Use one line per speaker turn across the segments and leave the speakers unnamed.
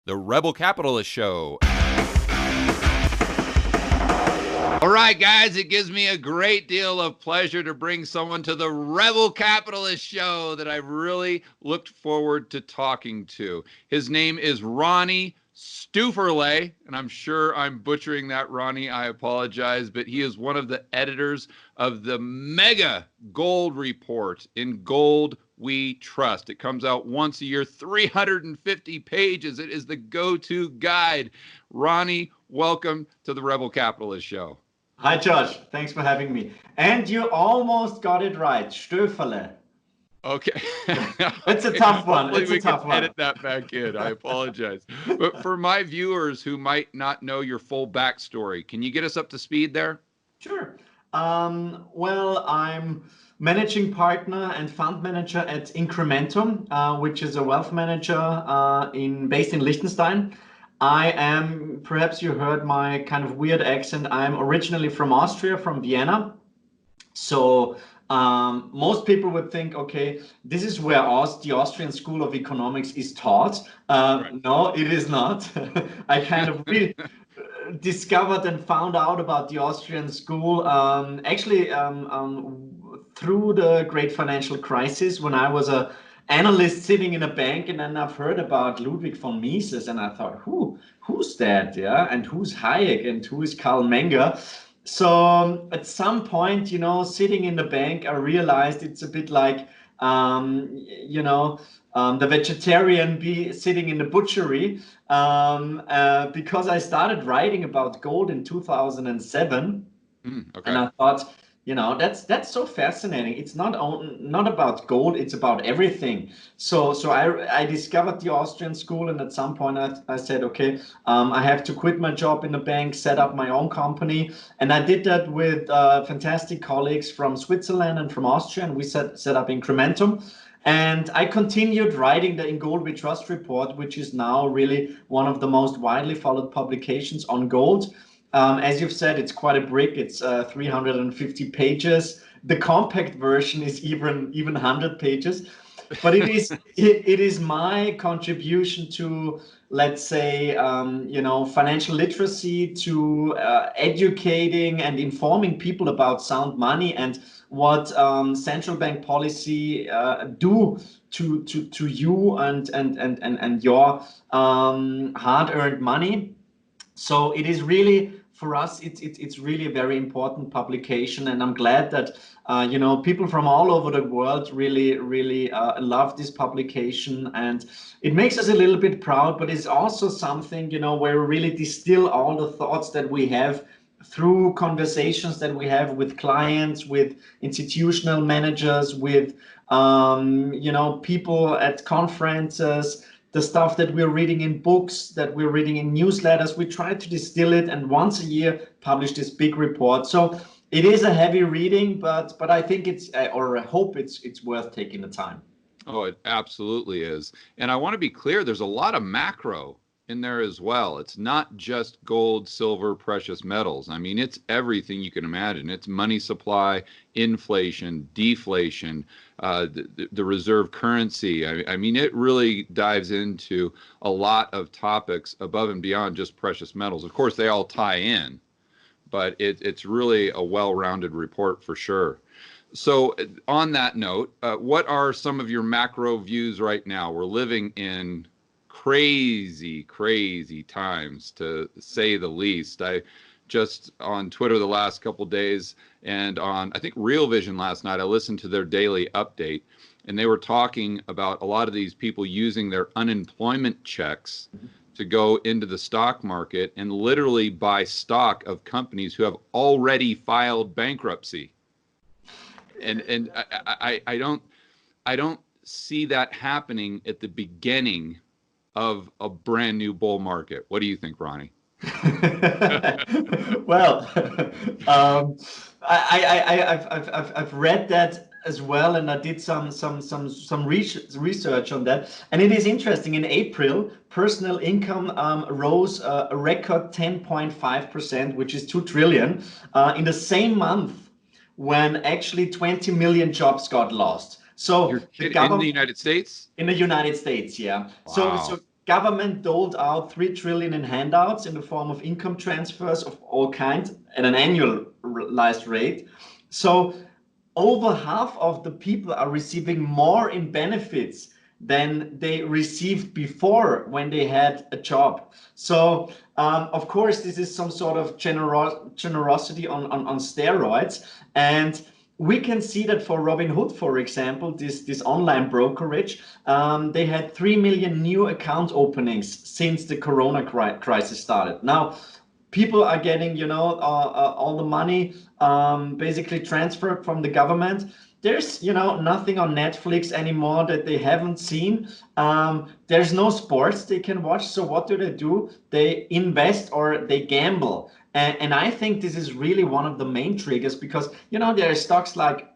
The Rebel Capitalist Show.
All right, guys, it gives me a great deal of pleasure to bring someone to the Rebel Capitalist Show that I've really looked forward to talking to. His name is Ronnie Stöferle, and I'm sure I'm butchering that, Ronnie. I apologize, but he is one of the editors of the Mega Gold Report, In Gold We Trust. It comes out once a year, 350 pages. It is the go-to guide. Ronnie, welcome to the Rebel Capitalist Show.
Hi, Josh. Thanks for having me. And you almost got it right, Stöferle.
Okay.
It's a tough one.
Hopefully
it's a tough one.
Edit that back in. I apologize. But for my viewers who might not know your full backstory, can you get us up to speed there?
Sure. Well, I'm managing partner and fund manager at Incrementum, which is a wealth manager based in Liechtenstein. I am, perhaps you heard my kind of weird accent, I'm originally from Austria, from Vienna. So most people would think, okay, this is where the Austrian School of Economics is taught.
Right.
No, it is not. I kind of discovered and found out about the Austrian school through the great financial crisis, when I was an analyst sitting in a bank, and then I've heard about Ludwig von Mises, and I thought, who's that? Yeah, and who's Hayek, and who is Karl Menger? So at some point, sitting in the bank, I realized it's a bit like, the vegetarian sitting in the butchery, because I started writing about gold in 2007,
Okay.
and I thought, that's so fascinating. It's not about gold; it's about everything. So I discovered the Austrian school, and at some point I said, okay, I have to quit my job in the bank, set up my own company, and I did that with fantastic colleagues from Switzerland and from Austria, and we set up Incrementum. And I continued writing the In Gold We Trust report, which is now really one of the most widely followed publications on gold. As you've said, it's quite a brick. It's 350 pages. The compact version is even 100 pages. But it is my contribution to, let's say, financial literacy, to educating and informing people about sound money and what central bank policy do to you and your hard-earned money. So it is really, for us, it's really a very important publication, and I'm glad that people from all over the world really love this publication, and it makes us a little bit proud. But it's also something where we really distill all the thoughts that we have through conversations that we have with clients, with institutional managers, with people at conferences. The stuff that we're reading in books, that we're reading in newsletters, we try to distill it, and once a year publish this big report. So it is a heavy reading, but I think or I hope it's worth taking the time.
Oh, it absolutely is. And I want to be clear, there's a lot of macro in there as well. It's not just gold, silver, precious metals. I mean, it's everything you can imagine. It's money supply, inflation, deflation, the reserve currency. I mean, it really dives into a lot of topics above and beyond just precious metals. Of course, they all tie in, but it's really a well-rounded report for sure. So on that note, what are some of your macro views right now? We're living in crazy times, to say the least. I just on Twitter the last couple of days, and on I think Real Vision last night, I listened to their daily update, and they were talking about a lot of these people using their unemployment checks to go into the stock market and literally buy stock of companies who have already filed bankruptcy. And I don't see that happening at the beginning of a brand new bull market. What do you think, Ronnie?
Well, I've read that as well, and I did some research on that, and it is interesting. In April, personal income rose a record 10.5%, which is 2 trillion, in the same month when actually 20 million jobs got lost. So
the government in the United States?
In the United States, yeah.
Wow.
So government doled out 3 trillion in handouts in the form of income transfers of all kinds at an annualized rate. So over half of the people are receiving more in benefits than they received before when they had a job. So of course, this is some sort of generosity on steroids. And we can see that for Robinhood, for example, this online brokerage, they had 3 million new account openings since the Corona crisis started. Now, people are getting, all the money basically transferred from the government. There's, nothing on Netflix anymore that they haven't seen. There's no sports they can watch. So what do? They invest or they gamble. And I think this is really one of the main triggers because, there are stocks like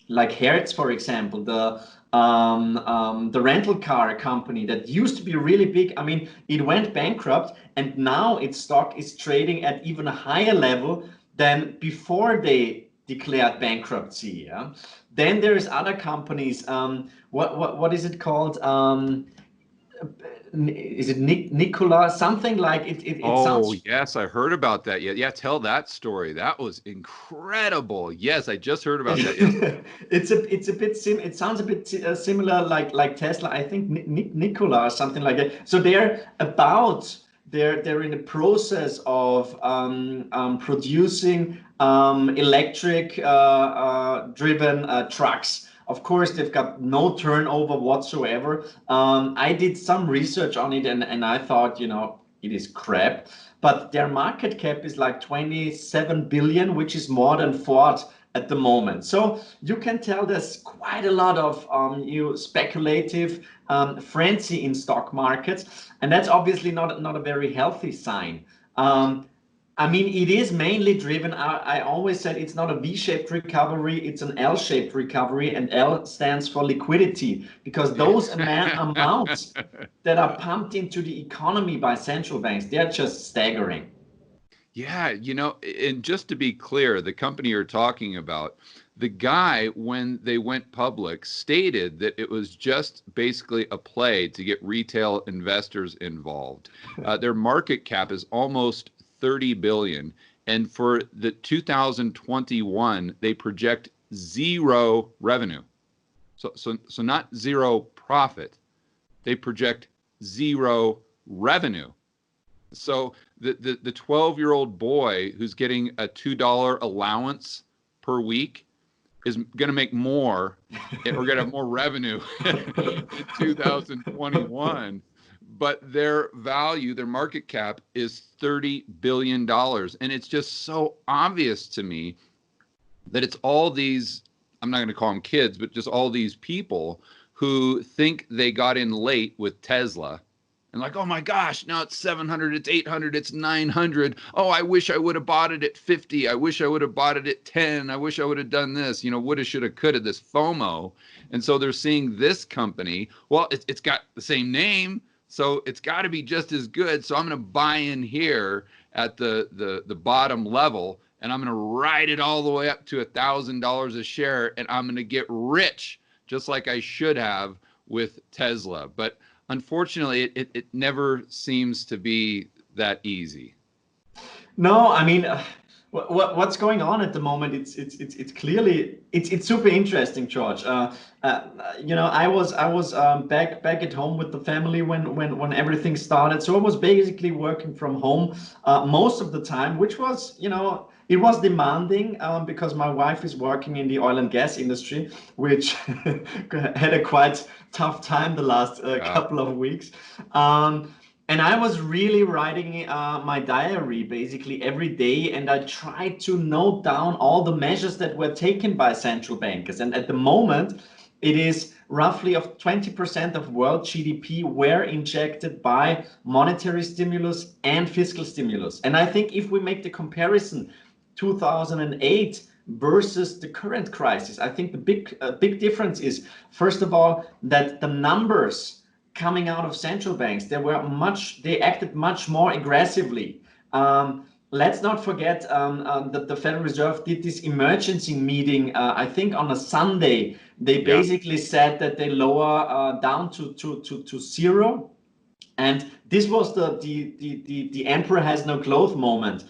Hertz, for example, the rental car company that used to be really big. I mean, it went bankrupt and now its stock is trading at even a higher level than before they declared bankruptcy. Yeah? Then there is other companies. What is it called? Is it Nikola? Something like it. It
Oh,
sounds.
yes, I heard about that. Yeah, tell that story. That was incredible. Yes, I just heard about that. Yes.
It's a bit it sounds a bit similar like Tesla. I think Nikola or something like that. So they're in the process of producing electric driven trucks. Of course, they've got no turnover whatsoever. I did some research on it and I thought, it is crap. But their market cap is like 27 billion, which is more than Ford at the moment. So you can tell there's quite a lot of speculative frenzy in stock markets. And that's obviously not a very healthy sign. I mean, it is mainly driven. I always said it's not a V-shaped recovery, it's an L-shaped recovery, and L stands for liquidity, because those amounts that are pumped into the economy by central banks, they're just staggering.
Yeah, and just to be clear, the company you're talking about, the guy, when they went public, stated that it was just basically a play to get retail investors involved. Their market cap is almost 30 billion. And for the 2021, they project zero revenue. So not zero profit. They project zero revenue. So the 12-year-old boy who's getting a $2 allowance per week is going to make more, or going to have more revenue in 2021. But their value, their market cap is $30 billion. And it's just so obvious to me that it's all these, I'm not going to call them kids, but just all these people who think they got in late with Tesla. And like, oh my gosh, now it's 700, it's 800, it's 900. Oh, I wish I would have bought it at 50. I wish I would have bought it at 10. I wish I would have done this, woulda, shoulda, coulda, this FOMO. And so they're seeing this company, well, it's got the same name, so it's got to be just as good. So I'm going to buy in here at the bottom level, and I'm going to ride it all the way up to $1,000 a share, and I'm going to get rich, just like I should have with Tesla. But unfortunately, it never seems to be that easy.
No, I mean, what's going on at the moment? It's clearly it's super interesting, George. I was back at home with the family when everything started. So I was basically working from home most of the time, which was it was demanding because my wife is working in the oil and gas industry, which had a quite tough time the last couple of weeks. And I was really writing my diary basically every day, and I tried to note down all the measures that were taken by central bankers. And at the moment, it is roughly of 20% of world GDP were injected by monetary stimulus and fiscal stimulus. And I think if we make the comparison 2008 versus the current crisis, I think the big difference is, first of all, that the numbers coming out of central banks, they acted much more aggressively. Let's not forget that the Federal Reserve did this emergency meeting, I think on a Sunday. They basically said that they lower down to zero. And this was the emperor has no clothes moment,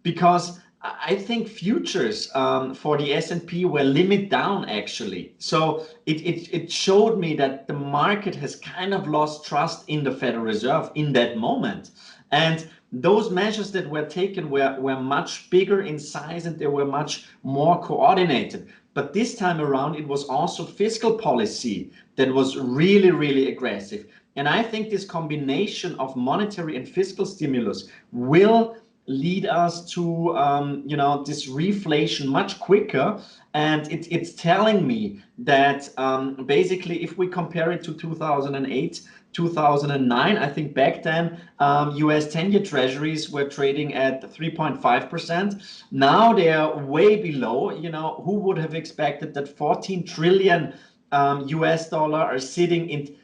because I think futures for the S&P were limit down actually. So it showed me that the market has kind of lost trust in the Federal Reserve in that moment. And those measures that were taken were much bigger in size and they were much more coordinated. But this time around, it was also fiscal policy that was really, really aggressive. And I think this combination of monetary and fiscal stimulus will lead us to this reflation much quicker. And it's telling me that basically, if we compare it to 2008, 2009, I think back then US 10-year treasuries were trading at 3.5%. Now they are way below. Who would have expected that 14 trillion US dollar are sitting in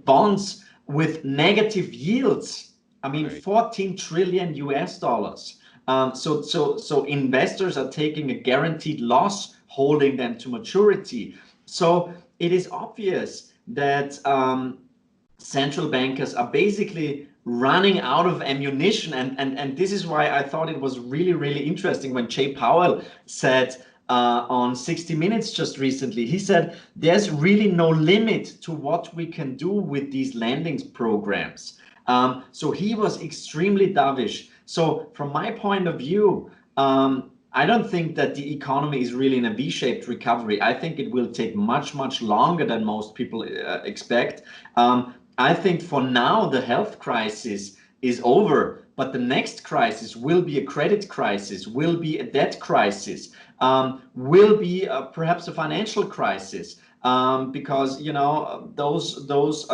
bonds with negative yields? I mean, right. 14 trillion US dollars. So investors are taking a guaranteed loss, holding them to maturity. So it is obvious that central bankers are basically running out of ammunition. And this is why I thought it was really, really interesting when Jay Powell said on 60 Minutes just recently, he said, there's really no limit to what we can do with these lending programs. So he was extremely dovish. So from my point of view, I don't think that the economy is really in a V-shaped recovery. I think it will take much, much longer than most people expect. I think for now, the health crisis is over, but the next crisis will be a credit crisis, will be a debt crisis, will be perhaps a financial crisis. Because those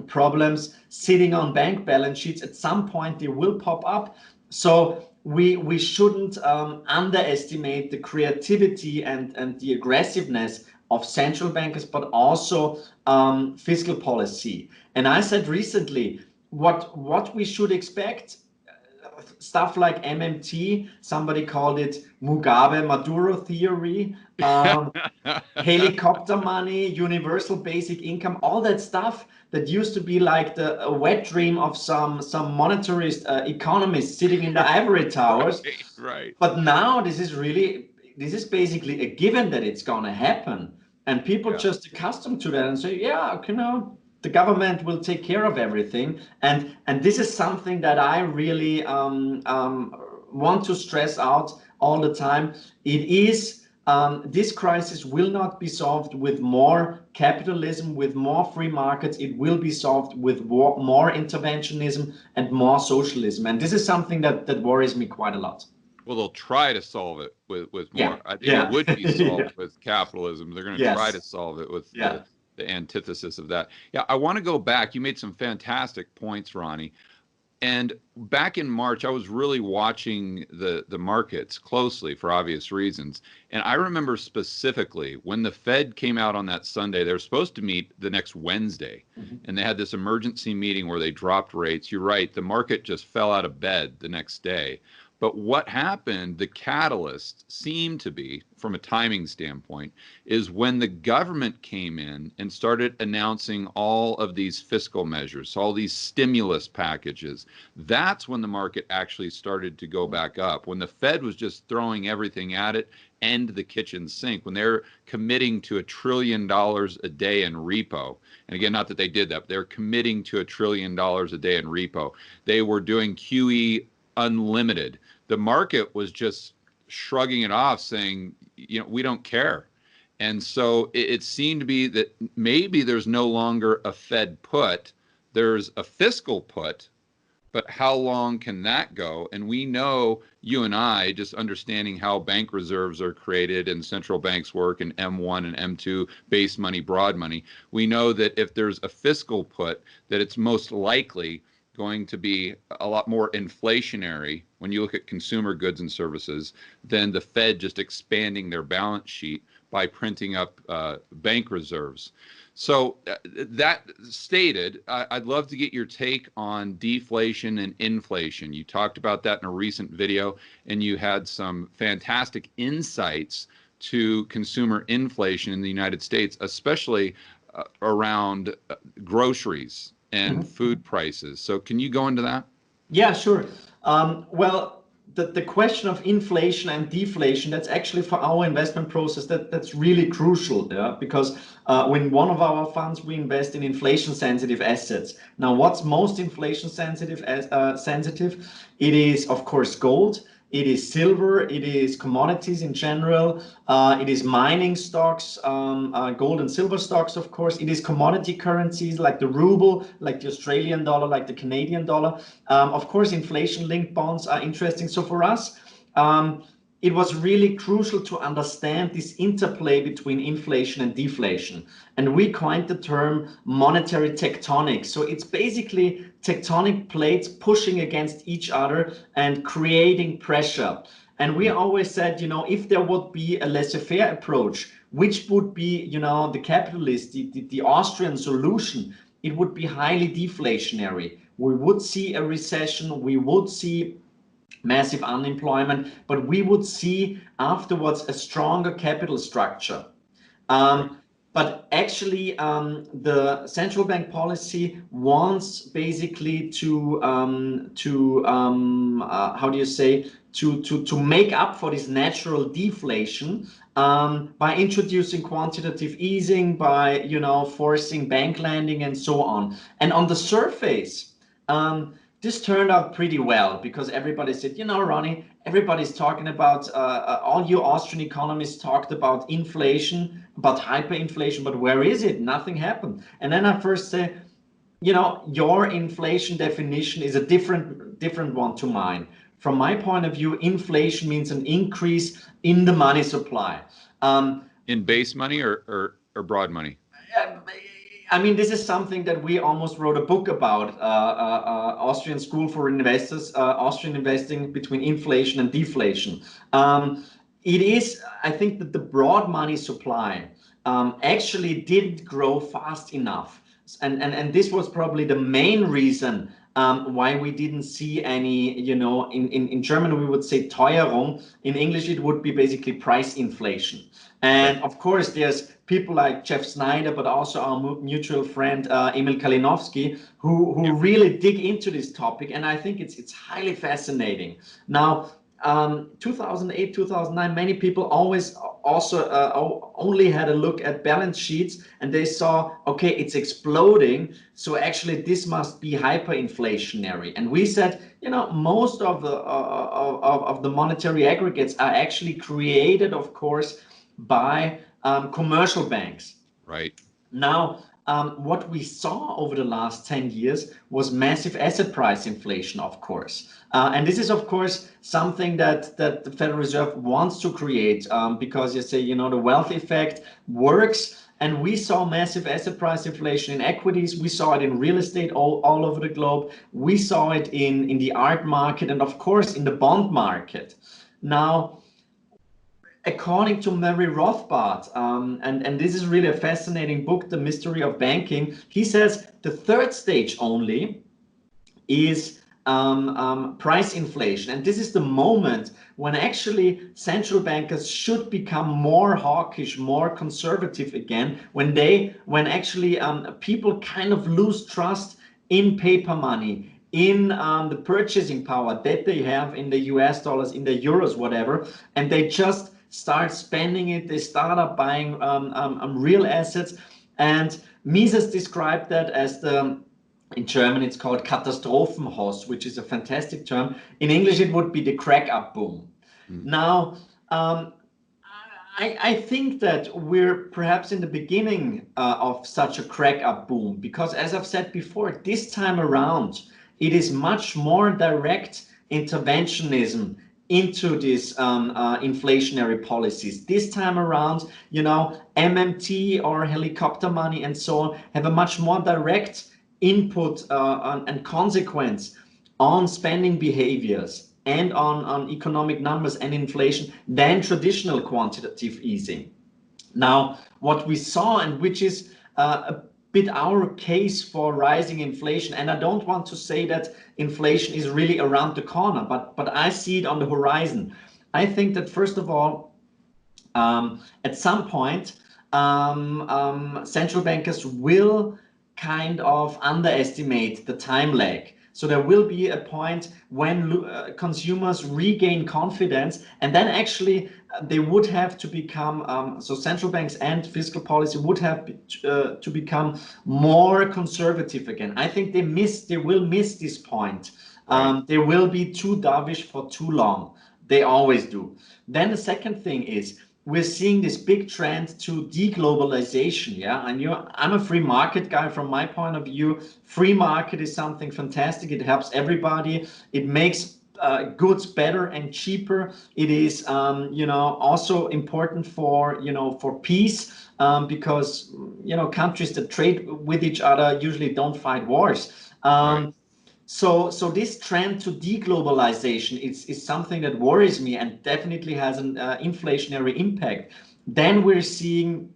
problems sitting on bank balance sheets, at some point they will pop up. So we shouldn't underestimate the creativity and the aggressiveness of central bankers, but also fiscal policy. And I said recently, what we should expect, stuff like MMT, somebody called it Mugabe Maduro theory, helicopter money, universal basic income, all that stuff that used to be like a wet dream of some monetarist economists sitting in the ivory towers.
Right.
But now this is basically a given that it's going to happen. And people just accustomed to that and say, yeah, the government will take care of everything. And this is something that I really want to stress out all the time. It is this crisis will not be solved with more capitalism, with more free markets. It will be solved with more interventionism and more socialism. And this is something that worries me quite a lot.
Well, they'll try to solve it with more. I think it would be solved with capitalism. They're going to try to solve it with the antithesis of that. Yeah, I want to go back. You made some fantastic points, Ronnie. And back in March, I was really watching the markets closely for obvious reasons. And I remember specifically when the Fed came out on that Sunday, they were supposed to meet the next Wednesday. Mm-hmm. And they had this emergency meeting where they dropped rates. You're right, the market just fell out of bed the next day. But what happened, the catalyst seemed to be, from a timing standpoint, is when the government came in and started announcing all of these fiscal measures, all these stimulus packages. That's when the market actually started to go back up. When the Fed was just throwing everything at it and the kitchen sink, when they're committing to $1 trillion a day in repo. And again, not that they did that, but they're committing to $1 trillion a day in repo. They were doing QE unlimited. The market was just shrugging it off, saying, we don't care. And so it seemed to be that maybe there's no longer a Fed put, there's a fiscal put, but how long can that go? And we know, you and I, just understanding how bank reserves are created and central banks work and M1 and M2, base money, broad money, we know that if there's a fiscal put, that it's most likely going to be a lot more inflationary when you look at consumer goods and services than the Fed just expanding their balance sheet by printing up bank reserves. So that stated, I'd love to get your take on deflation and inflation. You talked about that in a recent video, and you had some fantastic insights to consumer inflation in the United States, especially around groceries and food prices. So can you go into that?
Yeah, sure. Well, the question of inflation and deflation, that's actually for our investment process, that's really crucial, yeah? Because when one of our funds, we invest in inflation sensitive assets. Now, what's most inflation sensitive? It is, of course, gold. It is silver, it is commodities in general, it is mining stocks, gold and silver stocks, of course. It is commodity currencies like the ruble, like the Australian dollar, like the Canadian dollar. Of course, inflation-linked bonds are interesting. So for us, it was really crucial to understand this interplay between inflation and deflation. And we coined the term monetary tectonics. So it's basically tectonic plates pushing against each other and creating pressure. And we always said, if there would be a laissez-faire approach, which would be, the capitalist, the Austrian solution, it would be highly deflationary. We would see a recession, we would see massive unemployment, but we would see afterwards a stronger capital structure. But actually, the central bank policy wants basically to make up for this natural deflation by introducing quantitative easing, by forcing bank lending and so on. And on the surface, this turned out pretty well because everybody said, Ronnie, everybody's talking about, all you Austrian economists talked about inflation, about hyperinflation, but where is it? Nothing happened. And then I first say, your inflation definition is a different one to mine. From my point of view, inflation means an increase in the money supply.
In base money or broad money?
I mean, this is something that we almost wrote a book about, Austrian School for Investors, Austrian Investing Between Inflation and Deflation. It is, I think that the broad money supply actually didn't grow fast enough. And this was probably the main reason why we didn't see any, in German we would say Teuerung. In English it would be basically price inflation. And of course there's people like Jeff Snyder, but also our mutual friend Emil Kalinowski, who really dig into this topic. And I think it's highly fascinating. Now, 2008, 2009, many people always also only had a look at balance sheets and they saw, okay, it's exploding. So actually this must be hyperinflationary. And we said, most of the monetary aggregates are actually created, of course, by commercial banks.
Right.
Now, what we saw over the last 10 years was massive asset price inflation, of course. And this is, of course, something that the Federal Reserve wants to create because you say, the wealth effect works. And we saw massive asset price inflation in equities. We saw it in real estate all over the globe. We saw it in the art market and, of course, in the bond market. Now, according to Murray Rothbard, and this is really a fascinating book, The Mystery of Banking, he says the third stage only is price inflation. And this is the moment when actually central bankers should become more hawkish, more conservative again, when actually people kind of lose trust in paper money, in the purchasing power that they have in the US dollars, in the euros, whatever, and they just start spending it, they start up buying real assets. And Mises described that as in German it's called Katastrophenhoss, which is a fantastic term. In English it would be the crack up boom. Now, I think that we're perhaps in the beginning of such a crack up boom, because as I've said before, this time around, it is much more direct interventionism into these inflationary policies. This time around, MMT or helicopter money and so on have a much more direct input and consequence on spending behaviors and on economic numbers and inflation than traditional quantitative easing. Now, what we saw, and which is a bit our case for rising inflation, and I don't want to say that inflation is really around the corner, but I see it on the horizon. I think that first of all, at some point, central bankers will kind of underestimate the time lag. So there will be a point when consumers regain confidence, and then actually they would have to become, so central banks and fiscal policy would have to become more conservative again. I think they will miss this point.
Right.
They will be too dovish for too long. They always do. Then the second thing is, we're seeing this big trend to de-globalization. Yeah, and I'm a free market guy. From my point of view, free market is something fantastic. It helps everybody. It makes goods better and cheaper. It is, also important for, for peace, because, countries that trade with each other usually don't fight wars.
Right.
So this trend to deglobalization is something that worries me and definitely has an inflationary impact. Then we're seeing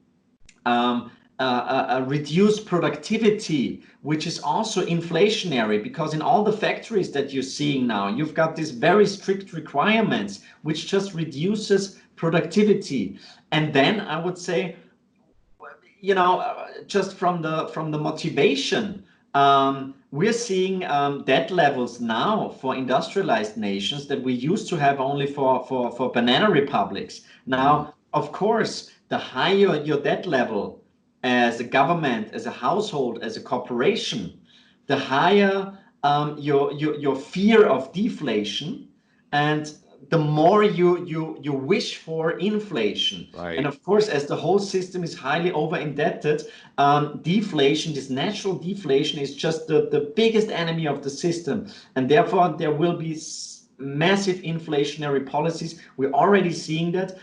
a reduced productivity, which is also inflationary, because in all the factories that you're seeing now, you've got these very strict requirements, which just reduces productivity. And then I would say, just from the motivation, we're seeing debt levels now for industrialized nations that we used to have only for banana republics. Now, of course, the higher your debt level as a government, as a household, as a corporation, the higher your fear of deflation, and the more you wish for inflation.
Right.
And of course, as the whole system is highly over indebted, deflation, this natural deflation, is just the biggest enemy of the system. And therefore, there will be massive inflationary policies. We're already seeing that.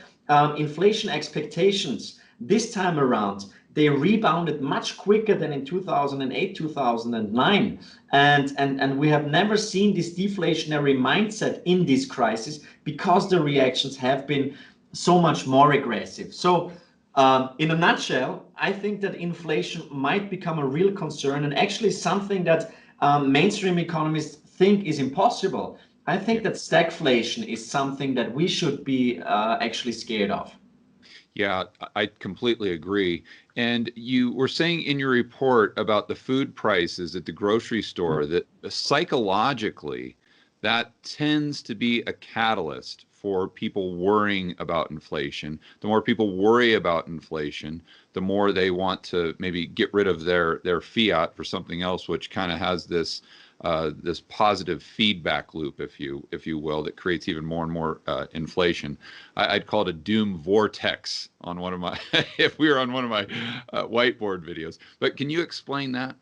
Inflation expectations this time around, they rebounded much quicker than in 2008, 2009. And we have never seen this deflationary mindset in this crisis, because the reactions have been so much more aggressive. So in a nutshell, I think that inflation might become a real concern, and actually something that mainstream economists think is impossible. I think that stagflation is something that we should be actually scared of.
Yeah, I completely agree. And you were saying in your report about the food prices at the grocery store that psychologically that tends to be a catalyst for people worrying about inflation. The more people worry about inflation, the more they want to maybe get rid of their fiat for something else, which kind of has this positive feedback loop, if you will, that creates even more and more inflation. I'd call it a doom vortex on one of my if we were on one of my whiteboard videos. But can you explain that?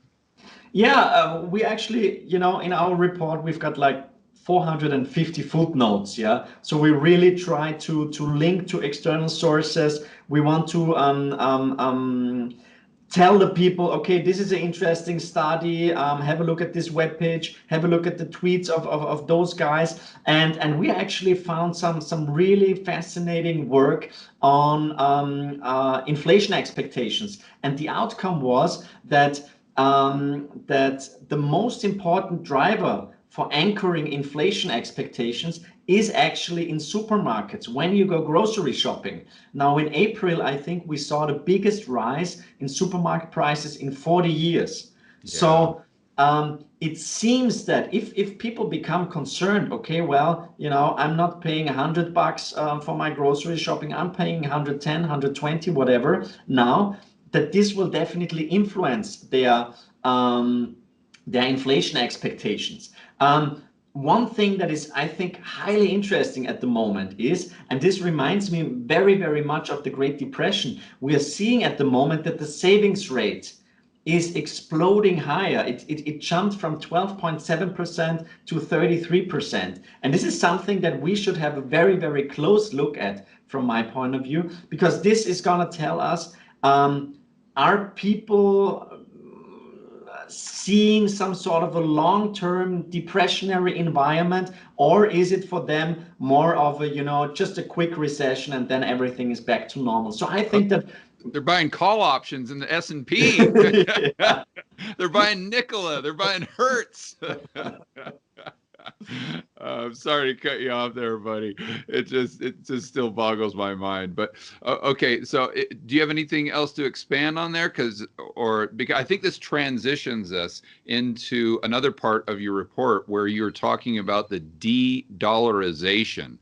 Yeah, we actually, in our report, we've got like 450 footnotes. Yeah, so we really try to link to external sources. We want to tell the people, okay, this is an interesting study. Have a look at this webpage. Have a look at the tweets of those guys. And we actually found some really fascinating work on inflation expectations. And the outcome was that the most important driver for anchoring inflation expectations is actually in supermarkets when you go grocery shopping. Now in April, I think we saw the biggest rise in supermarket prices in 40 years.
Yeah.
So it seems that if people become concerned, okay, well, I'm not paying $100 for my grocery shopping, I'm paying 110, 120, whatever now, that this will definitely influence their inflation expectations. One thing that is, I think, highly interesting at the moment is, and this reminds me very, very much of the Great Depression, we are seeing at the moment that the savings rate is exploding higher. It jumped from 12.7% to 33%. And this is something that we should have a very, very close look at from my point of view, because this is going to tell us, are people seeing some sort of a long-term depressionary environment, or is it for them more of a, just a quick recession and then everything is back to normal? So I think that
they're buying call options in the S&P.
Yeah.
They're buying Nikola. They're buying Hertz. I'm sorry to cut you off there, buddy. It just still boggles my mind. But okay, so do you have anything else to expand on there? Because I think this transitions us into another part of your report where you're talking about the de-dollarization.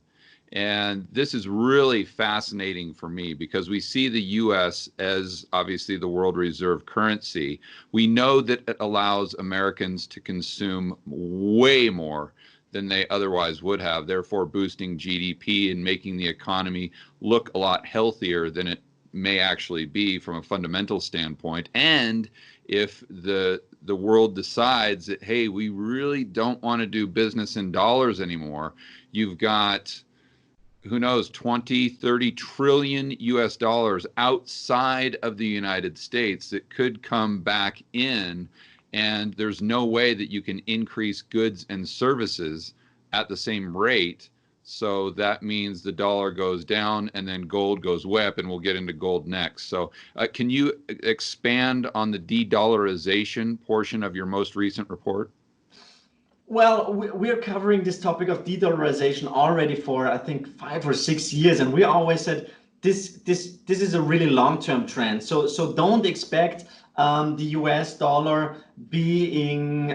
And this is really fascinating for me because we see the US as obviously the world reserve currency. We know that it allows Americans to consume way more than they otherwise would have, therefore boosting GDP and making the economy look a lot healthier than it may actually be from a fundamental standpoint. And if the world decides that, hey, we really don't want to do business in dollars anymore, you've got, who knows, 20, 30 trillion US dollars outside of the United States that could come back in. And there's no way that you can increase goods and services at the same rate. So that means the dollar goes down and then gold goes way up, and we'll get into gold next. So can you expand on the de-dollarization portion of your most recent report?
Well, we're covering this topic of de-dollarization already for, I think, 5 or 6 years, and we always said this is a really long-term trend. So don't expect the US dollar being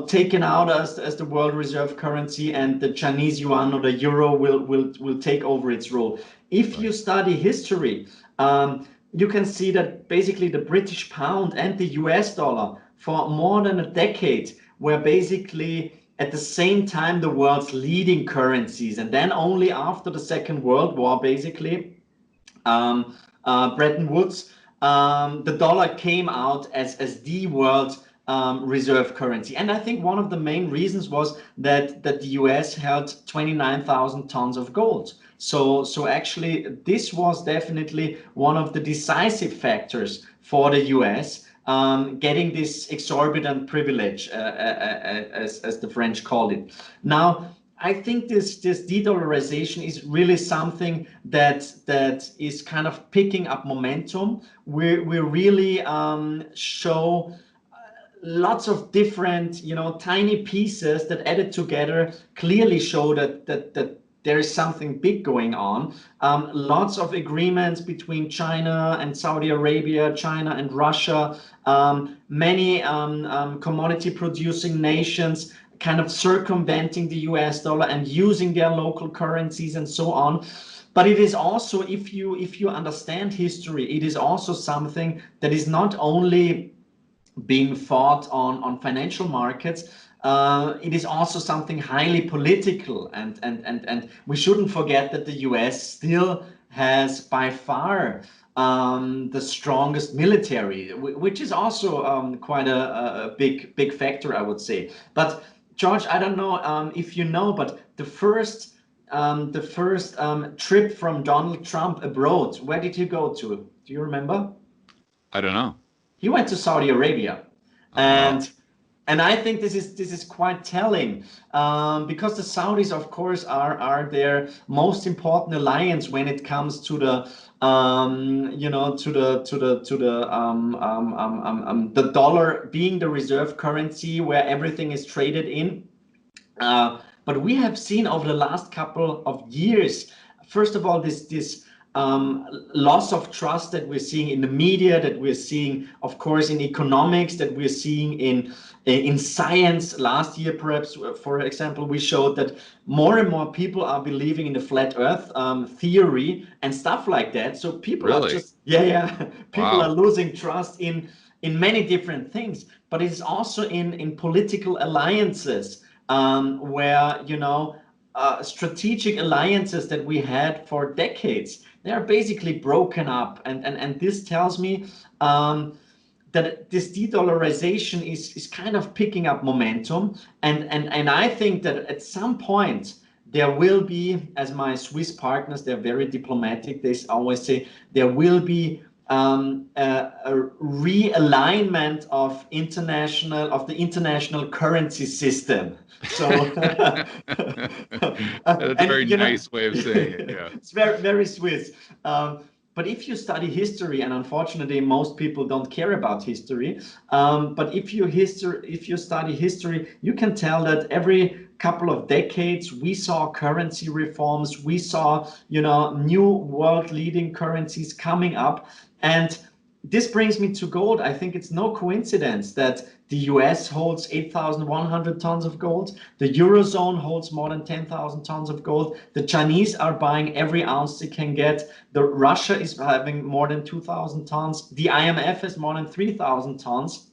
taken out as the world reserve currency, and the Chinese yuan or the euro will take over its role. If you study history, you can see that basically the British pound and the US dollar for more than a decade were basically at the same time the world's leading currencies. And then only after the Second World War, basically, Bretton Woods, the dollar came out as the world reserve currency. And I think one of the main reasons was that the US held 29,000 tons of gold. So actually, this was definitely one of the decisive factors for the US getting this exorbitant privilege, as the French called it. Now, I think this de-dollarization is really something that is kind of picking up momentum. We really show lots of different, tiny pieces that added together clearly show that there is something big going on. Lots of agreements between China and Saudi Arabia, China and Russia, many commodity producing nations kind of circumventing the US dollar and using their local currencies and so on. But it is also, if you understand history, it is also something that is not only being fought on financial markets. It is also something highly political, and we shouldn't forget that the US still has by far the strongest military, which is also quite a big factor, I would say. But George, I don't know if you know, but the first trip from Donald Trump abroad, where did he go to? Do you remember?
I don't know.
He went to Saudi Arabia,
Wow.
and I think this is quite telling, because the Saudis, of course, are their most important alliance when it comes to the the dollar being the reserve currency where everything is traded in. But we have seen over the last couple of years, first of all, this loss of trust that we're seeing in the media, that we're seeing, of course, in economics, that we're seeing in science. Last year, perhaps, for example, we showed that more and more people are believing in the flat Earth theory and stuff like that. So people are just people are
Wow.
losing trust in many different things. But it's also in political alliances, where strategic alliances that we had for decades, they are basically broken up, and this tells me that this de-dollarization is kind of picking up momentum, and I think that at some point there will be, as my Swiss partners, they're very diplomatic, they always say there will be a realignment of the international currency system. So
That's a very nice way of saying it. Yeah.
it's very Swiss. But if you study history, and unfortunately most people don't care about history, but if you study history, you can tell that every couple of decades we saw currency reforms, we saw, you know, new world leading currencies coming up. And this brings me to gold. I think it's no coincidence that the US holds 8,100 tons of gold. The Eurozone holds more than 10,000 tons of gold. The Chinese are buying every ounce they can get. Russia is having more than 2,000 tons. The IMF has more than 3,000 tons.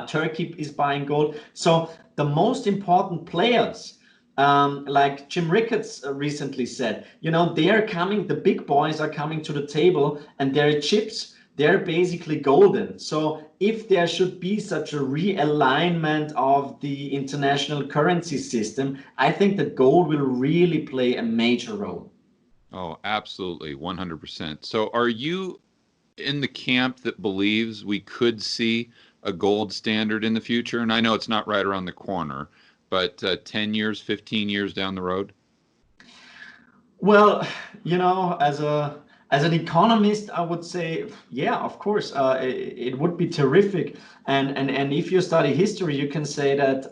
Turkey is buying gold. So the most important players, like Jim Ricketts recently said, you know, they are coming, the big boys are coming to the table, and their chips, they're basically golden. So if there should be such a realignment of the international currency system, I think that gold will really play a major role.
Oh, absolutely, 100%. So are you in the camp that believes we could see a gold standard in the future? And I know it's not right around the corner, but 10 years, 15 years down the road?
Well, you know, as an economist, I would say, yeah, of course, it would be terrific. And if you study history, you can say that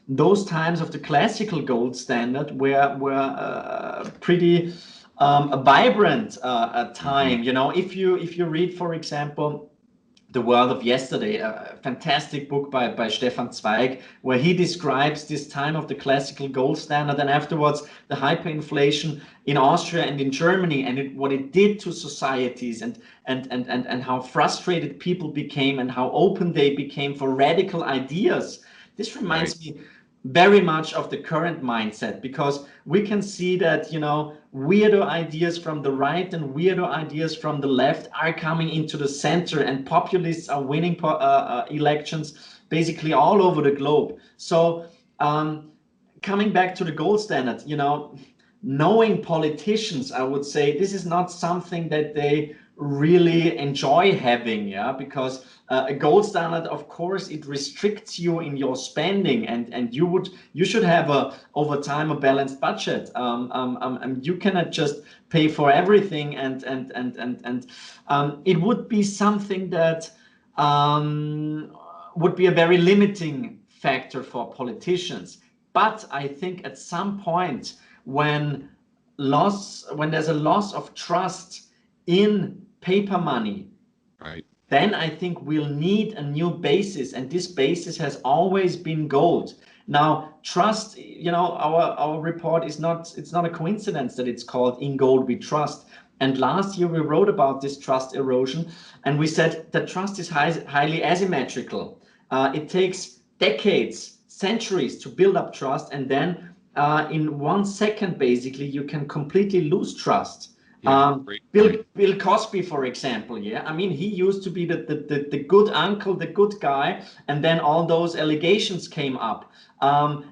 those times of the classical gold standard were pretty a vibrant time. You know, if you read, for example, The World of Yesterday, a fantastic book by Stefan Zweig, where he describes this time of the classical gold standard and afterwards the hyperinflation in Austria and in Germany, and what it did to societies, and how frustrated people became and how open they became for radical ideas. This
Right.
reminds me very much of the current mindset, because we can see that, you know, weirdo ideas from the right and weirdo ideas from the left are coming into the center, and populists are winning elections basically all over the globe. So coming back to the gold standard, you know, knowing politicians, I would say this is not something that they really enjoy having, yeah, because a gold standard, of course, it restricts you in your spending, and you should have a over time a balanced budget. You cannot just pay for everything, and it would be something that would be a very limiting factor for politicians. But I think at some point when there's a loss of trust in paper money,
Right.
then I think we'll need a new basis, and this basis has always been gold. Now, trust, you know, our report is not, it's not a coincidence that it's called In Gold We Trust. And last year we wrote about this trust erosion, and we said that trust is highly asymmetrical. It takes decades, centuries to build up trust, and then in 1 second, basically, you can completely lose trust.
Yeah, great point.
Bill Cosby, for example, yeah, I mean, he used to be the good uncle, the good guy, and then all those allegations came up.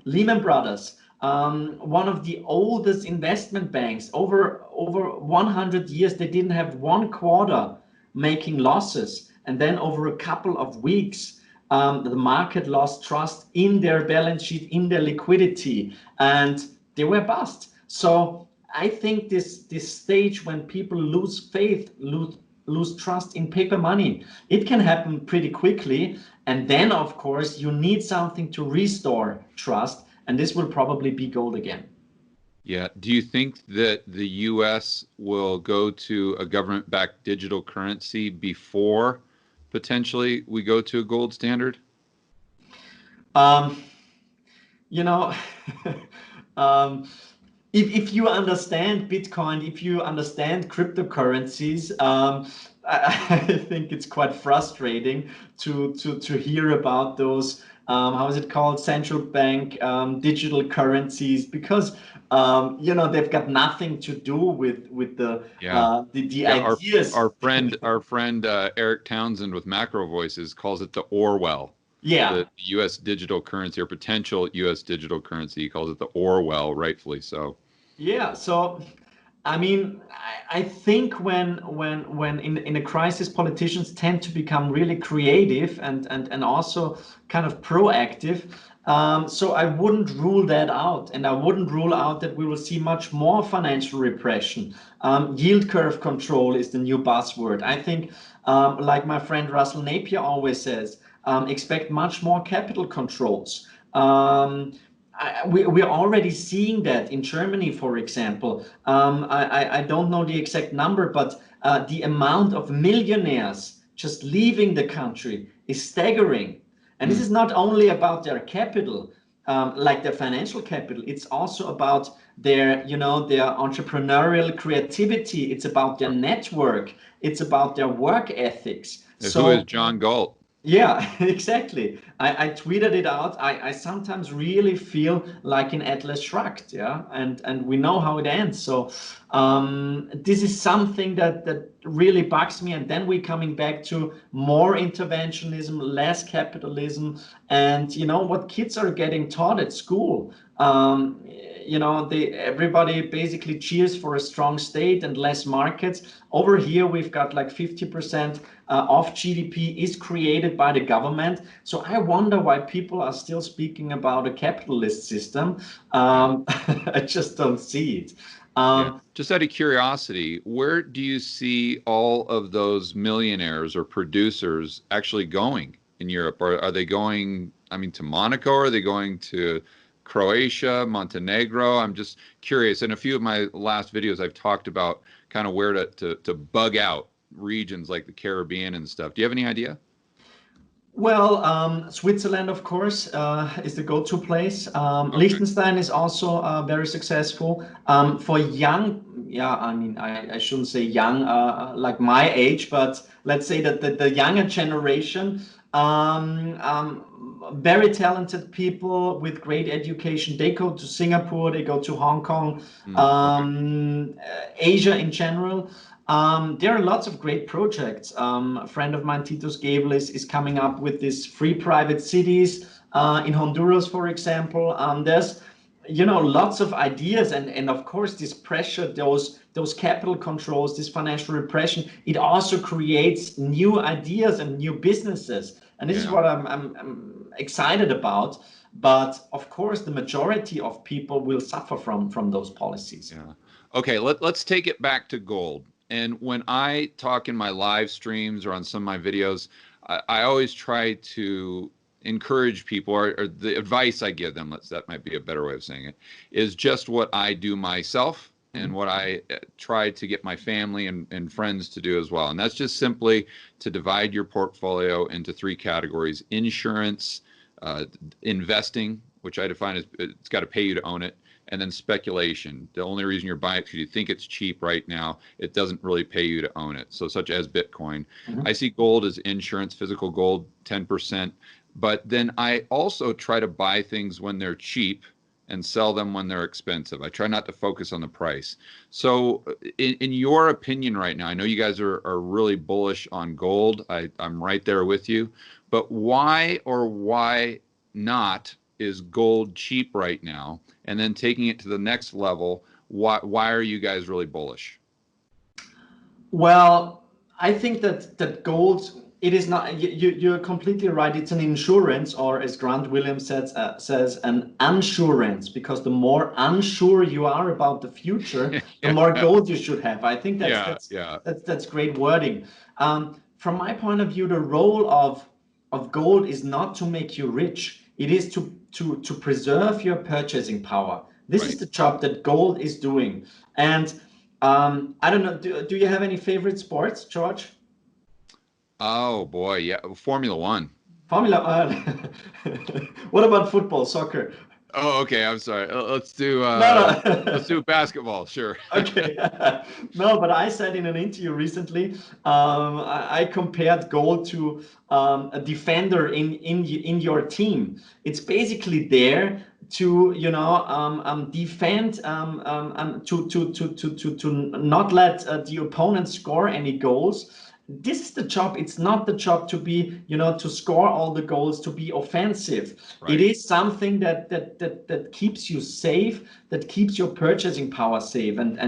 Lehman Brothers, one of the oldest investment banks, over 100 years, they didn't have one quarter making losses, and then over a couple of weeks, the market lost trust in their balance sheet, in their liquidity, and they were bust. So I think this stage when people lose faith, lose trust in paper money, it can happen pretty quickly. And then, of course, you need something to restore trust, and this will probably be gold again.
Yeah. Do you think that the US will go to a government-backed digital currency before potentially we go to a gold standard?
Um, you know, um, if you understand Bitcoin, if you understand cryptocurrencies, I think it's quite frustrating to hear about those, how is it called, central bank digital currencies, because you know, they've got nothing to do with
Yeah.
the
Yeah,
ideas.
our friend Eric Townsend with Macro Voices calls it the Orwell,
Yeah.
the U.S. digital currency or potential U.S. digital currency. He calls it the Orwell, rightfully so.
Yeah, so I mean, I think when in a crisis, politicians tend to become really creative and also kind of proactive. So I wouldn't rule that out, and I wouldn't rule out that we will see much more financial repression. Yield curve control is the new buzzword. I think, like my friend Russell Napier always says, expect much more capital controls. We're already seeing that in Germany, for example. I don't know the exact number, but the amount of millionaires just leaving the country is staggering. And this is not only about their capital, like their financial capital. It's also about their, their entrepreneurial creativity. It's about their network. It's about their work ethics.
Who is
So
John Galt?
yeah, exactly. I tweeted it out. I sometimes really feel like in Atlas Shrugged, yeah, and we know how it ends. So this is something that really bugs me. And then we're coming back to more interventionism, less capitalism, and what kids are getting taught at school. Everybody basically cheers for a strong state and less markets. Over here, we've got like 50% of GDP is created by the government. So I wonder why people are still speaking about a capitalist system. I just don't see it.
Yeah. Just out of curiosity, where do you see all of those millionaires or producers actually going in Europe? Are they going, I mean, to Monaco? Or are they going to Croatia, Montenegro? I'm just curious. In a few of my last videos, I've talked about kind of where to bug out regions like the Caribbean and stuff. Do you have any idea?
Well, Switzerland, of course, is the go-to place.
Okay.
Liechtenstein is also very successful. For young, yeah, I mean, I shouldn't say young, like my age, but let's say that the younger generation, very talented people with great education, they go to Singapore, they go to Hong Kong,
Okay.
Asia in general. There are lots of great projects. A friend of mine, Titus Gebel, is coming up with these free private cities in Honduras, for example. There's, lots of ideas, and of course, this pressure, those capital controls, this financial repression, it also creates new ideas and new businesses. And this is what I'm excited about. But of course, the majority of people will suffer from those policies.
Yeah. Okay, let's take it back to gold. And when I talk in my live streams or on some of my videos, I always try to encourage people, or the advice I give them, that might be a better way of saying it, is just what I do myself and what I try to get my family and friends to do as well. And that's just simply to divide your portfolio into three categories: insurance, investing, which I define as it's got to pay you to own it, and then speculation. The only reason you're buying it is because you think it's cheap right now. It doesn't really pay you to own it. So such as Bitcoin. I see gold as insurance, physical gold, 10%. But then I also try to buy things when they're cheap and sell them when they're expensive. I try not to focus on the price. So in your opinion right now, I know you guys are really bullish on gold. I'm right there with you. But why or why not is gold cheap right now? And then taking it to the next level, why are you guys really bullish?
Well, I think that gold, it is not, you're completely right. It's an insurance, or as Grant Williams says an insurance, because the more unsure you are about the future, the more gold you should have. I think that's great wording. From my point of view, the role of gold is not to make you rich. It is to preserve your purchasing power. This is the job that gold is doing. And I don't know, do you have any favorite sports, George?
Oh boy, yeah, Formula One.
Formula. What about football, soccer?
Oh, okay. I'm sorry.
No,
Let's
no.
do basketball. Sure.
Okay. No, but I said in an interview recently, I compared goal to a defender in your team. It's basically there to defend, to not let the opponent score any goals. this is the job. It's not the job to be, to score all the goals, to be offensive.
Right.
It is something that keeps you safe, that keeps your purchasing power safe. And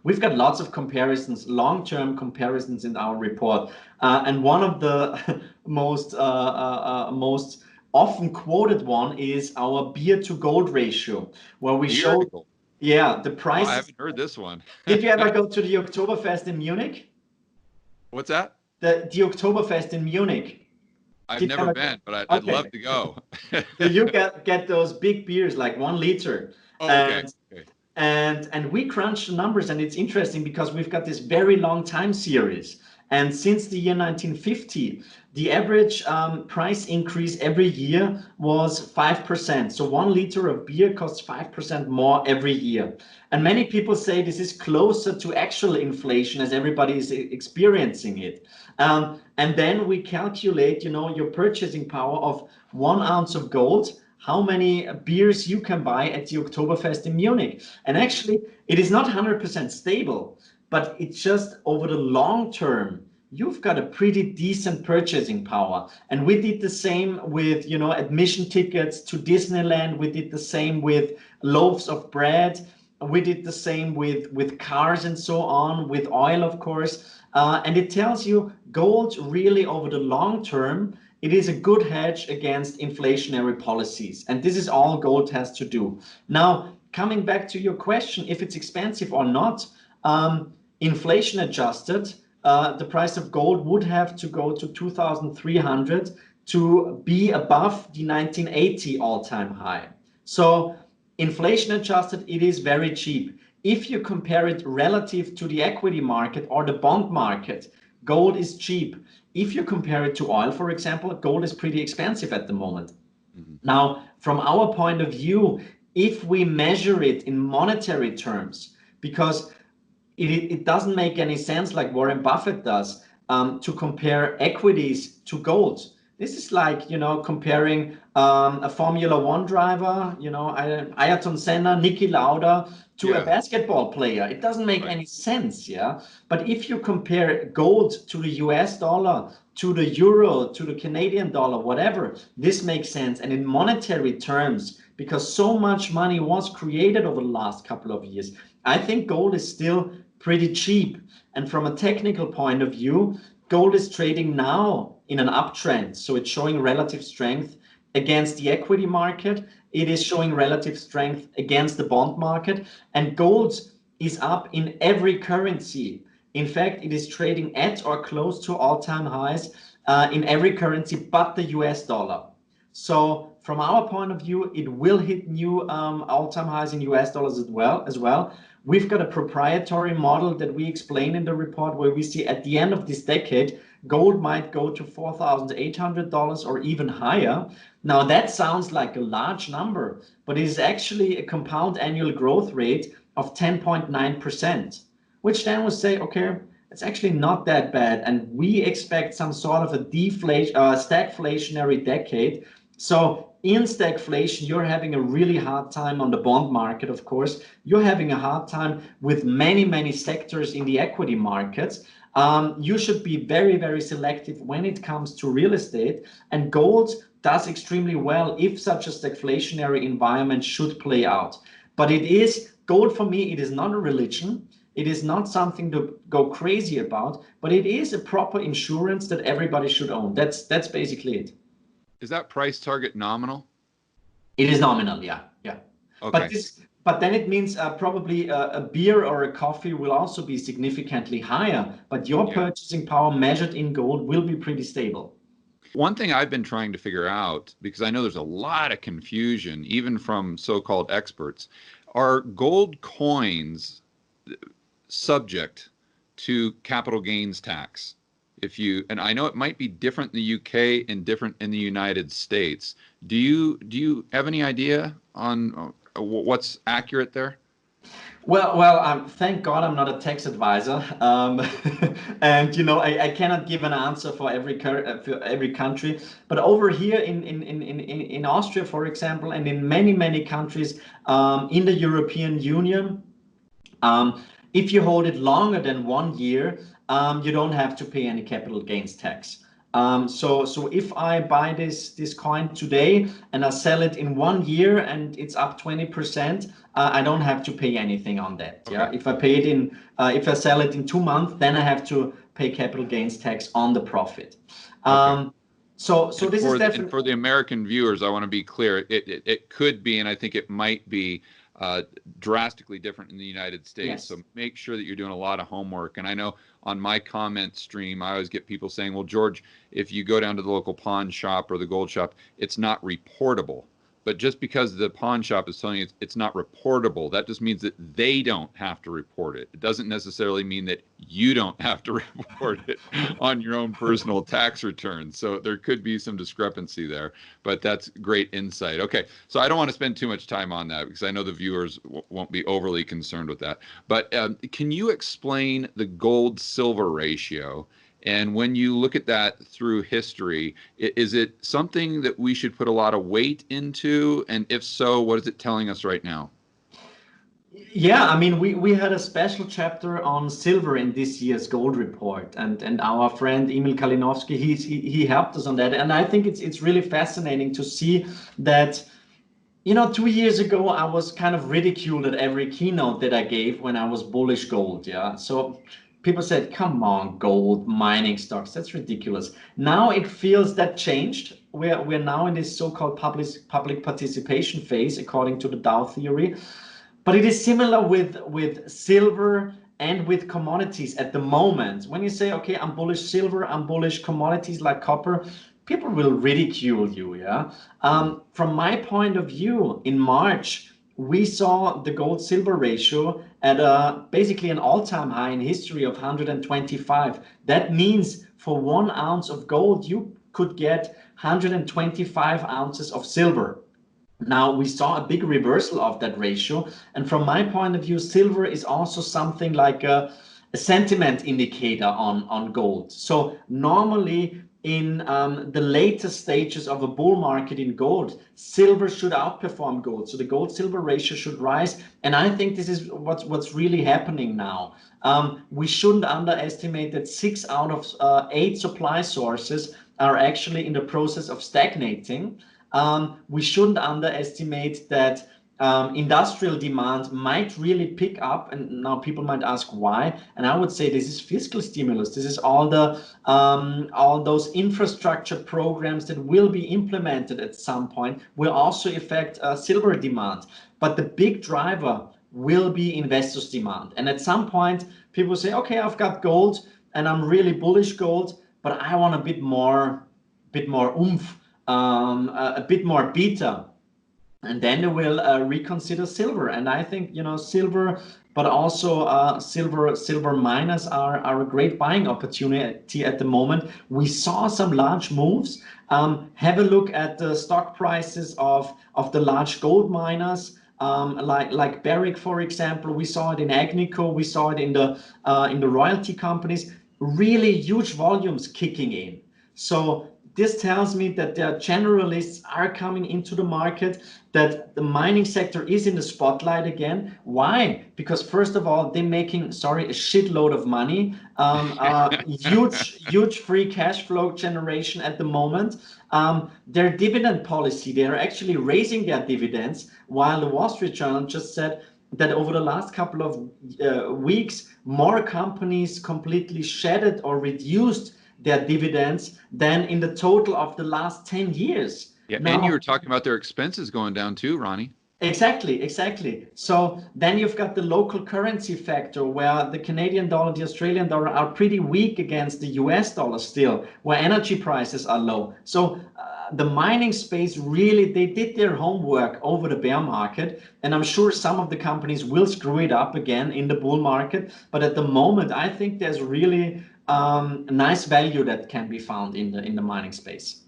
we've got lots of comparisons, long-term comparisons in our report. And one of the most often quoted one is our beer to gold ratio, where we show, the price.
I haven't heard this one.
Did you ever go to the Oktoberfest in Munich?
What's that?
The Oktoberfest in Munich.
I've never been, but I'd love to go.
So you get those big beers, like 1 liter.
Oh, okay.
And we crunch the numbers, and it's interesting because we've got this very long time series. And since the year 1950, the average price increase every year was 5%. So 1 liter of beer costs 5% more every year. And many people say this is closer to actual inflation as everybody is experiencing it. And then we calculate, your purchasing power of 1 ounce of gold, how many beers you can buy at the Oktoberfest in Munich. And actually, it is not 100% stable, but it's just over the long term, you've got a pretty decent purchasing power. And we did the same with, admission tickets to Disneyland. We did the same with loaves of bread. We did the same with cars and so on, with oil, of course. And it tells you gold really over the long term, it is a good hedge against inflationary policies. And this is all gold has to do. Now, coming back to your question, if it's expensive or not, inflation adjusted, the price of gold would have to go to 2,300 to be above the 1980 all-time high. So inflation adjusted, it is very cheap. If you compare it relative to the equity market or the bond market, gold is cheap. If you compare it to oil, for example, gold is pretty expensive at the moment. Mm-hmm. Now, from our point of view, if we measure it in monetary terms, because it doesn't make any sense, like Warren Buffett does, to compare equities to gold. This is like, comparing a Formula One driver, Ayrton Senna, Niki Lauda, to a basketball player. It doesn't make any sense, yeah? But if you compare gold to the US dollar, to the euro, to the Canadian dollar, whatever, this makes sense. And in monetary terms, because so much money was created over the last couple of years, I think gold is still pretty cheap. And from a technical point of view, gold is trading now in an uptrend. So it's showing relative strength against the equity market. It is showing relative strength against the bond market. And gold is up in every currency. In fact, it is trading at or close to all-time highs in every currency but the US dollar. So from our point of view, it will hit new all-time highs in US dollars as well. We've got a proprietary model that we explain in the report where we see at the end of this decade, gold might go to $4,800 or even higher. Now that sounds like a large number, but it is actually a compound annual growth rate of 10.9%, which then will say, okay, it's actually not that bad. And we expect some sort of a stagflationary decade. So in stagflation, you're having a really hard time on the bond market, of course. You're having a hard time with many, many sectors in the equity markets. You should be very, very selective when it comes to real estate. And gold does extremely well if such a stagflationary environment should play out. But it is, gold for me, it is not a religion. It is not something to go crazy about, but it is a proper insurance that everybody should own. That's
basically it. Is that price target nominal?
It is nominal, yeah.
Okay.
But then it means probably a beer or a coffee will also be significantly higher, but your purchasing power measured in gold will be pretty stable.
One thing I've been trying to figure out, because I know there's a lot of confusion, even from so-called experts, are gold coins subject to capital gains tax? And I know it might be different in the UK and different in the United States. Do you have any idea on what's accurate there?
Well, thank God I'm not a tax advisor, and I cannot give an answer for every country. But over here in Austria, for example, and in many countries in the European Union, If you hold it longer than 1 year, you don't have to pay any capital gains tax. So if I buy this coin today and I sell it in 1 year and it's up 20%, I don't have to pay anything on that.
Okay.
Yeah. If I pay it in, if I sell it in 2 months, then I have to pay capital gains tax on the profit.
Okay.
So this is definitely.
And for the American viewers, I want to be clear. It could be, and I think it might be drastically different in the United States.
Yes.
So make sure that you're doing a lot of homework. And I know on my comment stream, I always get people saying, well, George, if you go down to the local pawn shop or the gold shop, it's not reportable. But just because the pawn shop is telling you it's not reportable, that just means that they don't have to report it. It doesn't necessarily mean that you don't have to report it on your own personal tax return. So there could be some discrepancy there, but that's great insight. Okay, so I don't want to spend too much time on that because I know the viewers won't be overly concerned with that. But can you explain the gold-silver ratio? And when you look at that through history, is it something that we should put a lot of weight into? And if so, what is it telling us right now?
Yeah, I mean, we had a special chapter on silver in this year's gold report, and our friend Emil Kalinowski, he helped us on that. And I think it's really fascinating to see that, 2 years ago, I was kind of ridiculed at every keynote that I gave when I was bullish gold. Yeah. So people said, come on, gold, mining stocks, that's ridiculous. Now it feels that changed. We're now in this so-called public participation phase, according to the Dow theory. But it is similar with silver and with commodities at the moment. When you say, okay, I'm bullish silver, I'm bullish commodities like copper, people will ridicule you. Yeah. From my point of view, in March, we saw the gold silver ratio at basically an all-time high in history of 125. That means for 1 ounce of gold, you could get 125 ounces of silver. Now we saw a big reversal of that ratio. And from my point of view, silver is also something like a sentiment indicator on gold. So normally in the later stages of a bull market in gold, silver should outperform gold. So the gold silver ratio should rise. And I think this is what's really happening now. We shouldn't underestimate that 6 out of 8 supply sources are actually in the process of stagnating. We shouldn't underestimate that industrial demand might really pick up, and now people might ask why. And I would say this is fiscal stimulus. This is all those infrastructure programs that will be implemented at some point will also affect silver demand. But the big driver will be investors' demand. And at some point, people say, okay, I've got gold and I'm really bullish gold, but I want a bit more oomph. A bit more beta, and then they will reconsider silver. And I think silver, but also silver miners are a great buying opportunity at the moment. We saw some large moves. Have a look at the stock prices of the large gold miners. Like Barrick, for example. We saw it in Agnico. We saw it in the royalty companies. Really huge volumes kicking in. So this tells me that the generalists are coming into the market, that the mining sector is in the spotlight again. Why? Because first of all, they're making, a shitload of money, huge free cash flow generation at the moment. Their dividend policy, they're actually raising their dividends, while the Wall Street Journal just said that over the last couple of weeks, more companies completely shedded or reduced their dividends than in the total of the last 10 years.
Yeah, now, and you were talking about their expenses going down too, Ronnie.
Exactly. So then you've got the local currency factor, where the Canadian dollar, the Australian dollar are pretty weak against the US dollar still, where energy prices are low. So the mining space, really, they did their homework over the bear market, and I'm sure some of the companies will screw it up again in the bull market. But at the moment, I think there's really nice value that can be found in the mining space.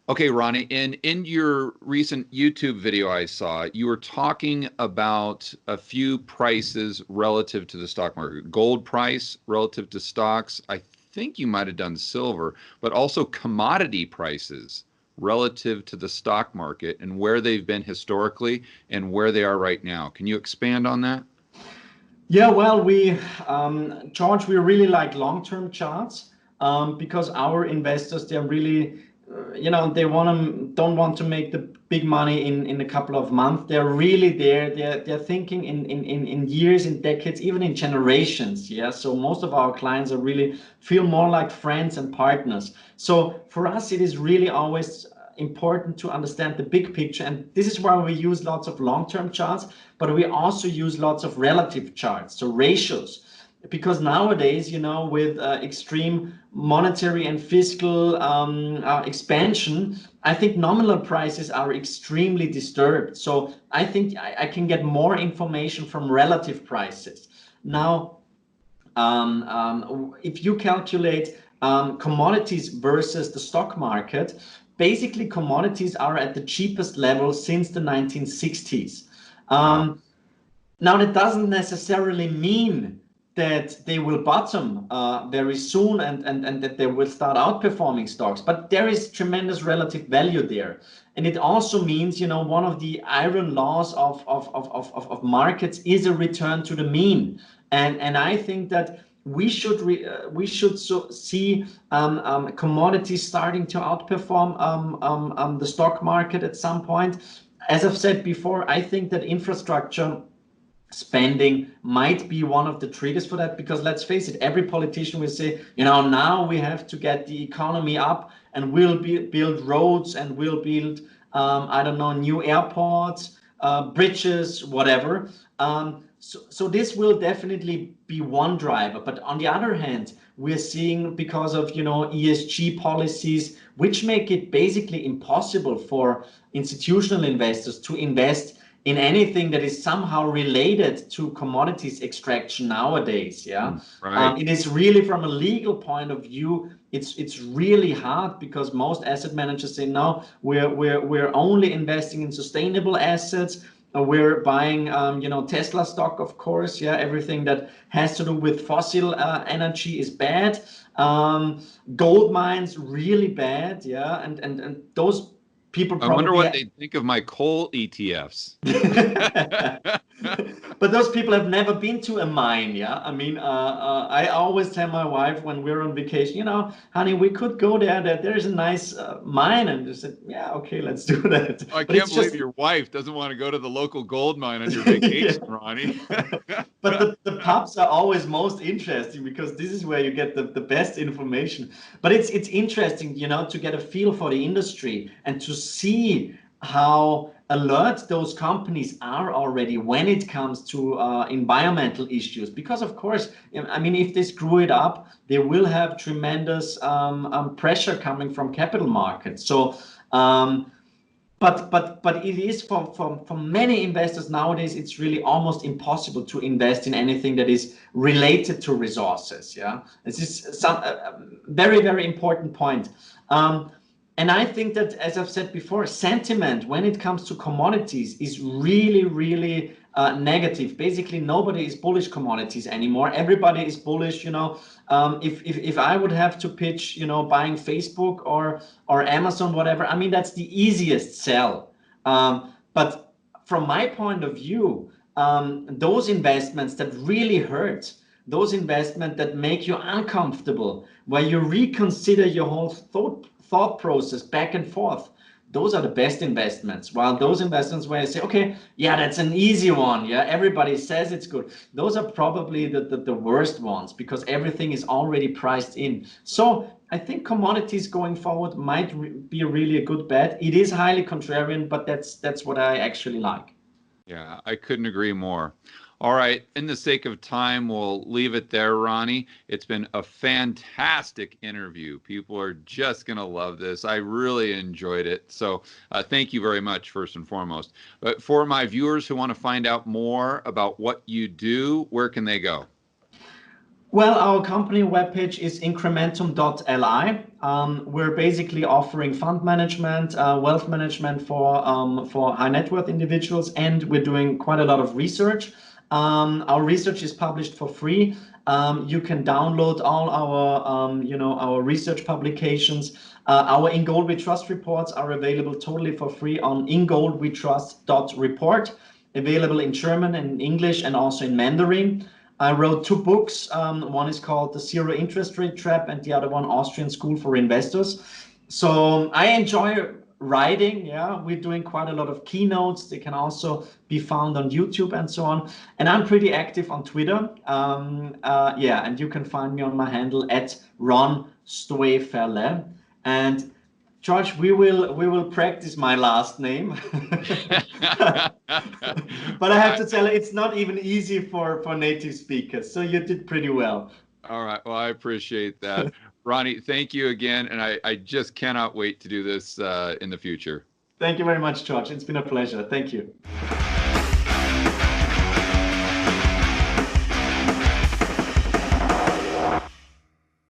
Okay, Ronnie, in your recent YouTube video I saw, you were talking about a few prices relative to the stock market. Gold price relative to stocks. I think you might have done silver, but also commodity prices relative to the stock market and where they've been historically and where they are right now. Can you expand on that?
Yeah, well, George, we really like long-term charts because our investors, they're really, they don't want to make the big money in a couple of months. They're really there. They're thinking in years, in decades, even in generations. Yeah. So most of our clients are really feel more like friends and partners. So for us, it is really always important to understand the big picture, and this is why we use lots of long-term charts, but we also use lots of relative charts, so ratios, because nowadays, with extreme monetary and fiscal expansion, I think nominal prices are extremely disturbed. So I think I can get more information from relative prices. Now, if you calculate commodities versus the stock market, basically commodities are at the cheapest level since the 1960s.
Wow.
Now, that doesn't necessarily mean that they will bottom very soon and that they will start outperforming stocks, but there is tremendous relative value there. And it also means, one of the iron laws of markets is a return to the mean. And I think that we should see commodities starting to outperform the stock market at some point. As I've said before, I think that infrastructure spending might be one of the triggers for that, because let's face it, every politician will say, now we have to get the economy up and we'll build roads and we'll build, I don't know, new airports, bridges, whatever. So this will definitely be one driver. But on the other hand, we're seeing, because of ESG policies, which make it basically impossible for institutional investors to invest in anything that is somehow related to commodities extraction nowadays. Yeah.
Right.
It is really, from a legal point of view, it's really hard, because most asset managers say, no, we're only investing in sustainable assets. We're buying Tesla stock, of course. Yeah, everything that has to do with fossil energy is bad. Gold mines, really bad. Yeah, and those people
I wonder
probably
what they think of my coal ETFs.
but those people have never been to a mine. Yeah, I mean, I always tell my wife when we're on vacation, honey, we could go there, that there's a nice mine, and they said, yeah, okay, let's do that.
I
But
can't
it's
believe
just
your wife doesn't want to go to the local gold mine on your
yeah.
vacation, Ronnie.
But the pubs are always most interesting, because this is where you get the best information. But it's interesting, to get a feel for the industry and to see how alert those companies are already when it comes to environmental issues. Because of course, I mean, if they screw it up, they will have tremendous pressure coming from capital markets. So but it is for many investors nowadays, it's really almost impossible to invest in anything that is related to resources. Yeah, this is some very, very important point. And I think that, as I've said before, sentiment when it comes to commodities is really, really negative. Basically, nobody is bullish commodities anymore. Everybody is bullish. If I would have to pitch, buying Facebook or Amazon, whatever, I mean, that's the easiest sell. But from my point of view, those investments that really hurt, those investments that make you uncomfortable, where you reconsider your whole thought process back and forth, those are the best investments. While those investments where I say, okay, yeah, that's an easy one. Yeah, everybody says it's good. Those are probably the worst ones, because everything is already priced in. So I think commodities going forward might be really a good bet. It is highly contrarian, but that's what I actually like.
Yeah, I couldn't agree more. All right, in the sake of time, we'll leave it there, Ronnie. It's been a fantastic interview. People are just going to love this. I really enjoyed it. So thank you very much, first and foremost. But for my viewers who want to find out more about what you do, where can they go?
Well, our company webpage is incrementum.li. We're basically offering fund management, wealth management for high net worth individuals, and we're doing quite a lot of research. Our research is published for free. You can download all our research publications. Our In Gold We Trust reports are available totally for free on ingoldwetrust.report, available in German and English and also in Mandarin. I wrote 2 books. One is called The Zero Interest Rate Trap, and the other one, Austrian School for Investors. So I enjoy writing. Yeah, we're doing quite a lot of keynotes. They can also be found on YouTube and so on. And I'm pretty active on Twitter. Yeah, and you can find me on my handle at Ron Stöferle. And George, we will practice my last name. But I have to tell you, it's not even easy for native speakers. So you did pretty well.
All right. Well, I appreciate that. Ronnie, thank you again. And I just cannot wait to do this in the future.
Thank you very much, George. It's been a pleasure. Thank you.